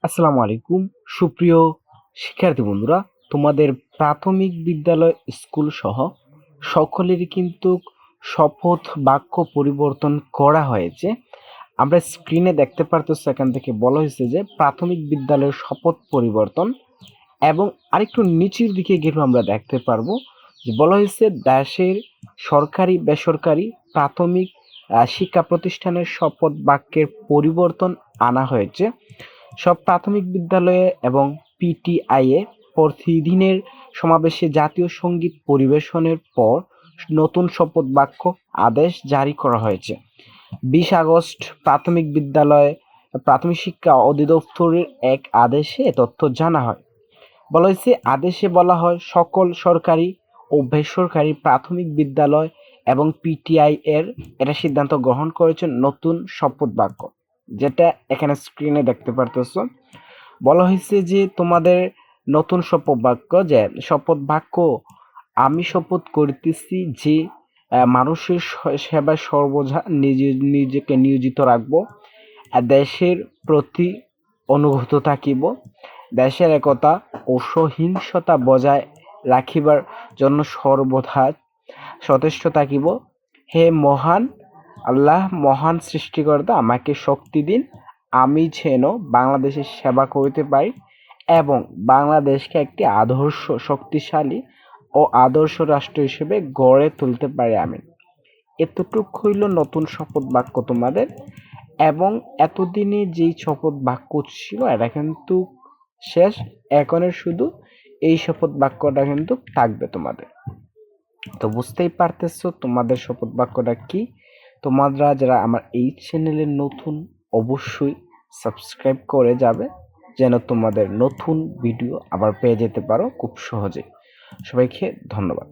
আসসালামু আলাইকুম সুপ্রিয় শিক্ষার্থী বন্ধুরা, তোমাদের প্রাথমিক বিদ্যালয় স্কুল সহ সকলেরই কিন্তু শপথ বাক্য পরিবর্তন করা হয়েছে। আমরা স্ক্রিনে দেখতে পারতেছি, এখান থেকে বলা হয়েছে যে প্রাথমিক বিদ্যালয়ের শপথ পরিবর্তন, এবং আরেকটু নিচের দিকে গেলে আমরা দেখতে পারবো যে বলা হয়েছে দেশের সরকারি বেসরকারি প্রাথমিক শিক্ষা প্রতিষ্ঠানের শপথ বাক্যের পরিবর্তন আনা হয়েছে। সব প্রাথমিক বিদ্যালয়ে এবং পিটিআইয়ে প্রতিদিনের সমাবেশে জাতীয় সঙ্গীত পরিবেশনের পর নতুন শপথ বাক্য আদেশ জারি করা হয়েছে। 20 আগস্ট প্রাথমিক শিক্ষা অধিদপ্তরের এক আদেশে তথ্য জানা হয়। বলা হয়েছে, আদেশে বলা হয় সকল সরকারি ও বেসরকারি প্রাথমিক বিদ্যালয় এবং পিটিআই এটা সিদ্ধান্ত গ্রহণ করেছে নতুন শপথ বাক্য, যেটা এখানে স্ক্রিনে দেখতে পারতেছো। বলা হয়েছে যে তোমাদের নতুন শপথ বাক্য, আমি শপথ করিতেছি যে মানুষের সেবায় সর্বদা নিজেকে নিয়োজিত রাখবো, দেশের প্রতি অনুগত থাকিব, দেশের একতা ও সহিংসতা বজায় রাখিবার জন্য সর্বদা সচেষ্ট থাকিব। হে মহান আল্লাহ, মহান সৃষ্টিকর্তা, আমাকে শক্তি দিন, আমি যেন বাংলাদেশের সেবা করিতে পারি এবং বাংলাদেশকে একটি আদর্শ শক্তিশালী ও আদর্শ রাষ্ট্র হিসেবে গড়ে তুলতে পারি। আমি এতটুক হইল নতুন শপথ বাক্য তোমাদের। এবং এতদিনে যেই শপথ বাক্য ছিল এটা কিন্তু শেষ। এখনের শুধু এই শপথ বাক্যটা কিন্তু থাকবে তোমাদের। তো বুঝতেই পারতেছো তোমাদের শপথ বাক্যটা কি। তোমরা যারা আমার এই চ্যানেলে নতুন, অবশ্যই সাবস্ক্রাইব করে যাবে, যেন তোমাদের নতুন ভিডিও আবার পেয়ে যেতে পারো খুব সহজে। সবাইকে ধন্যবাদ।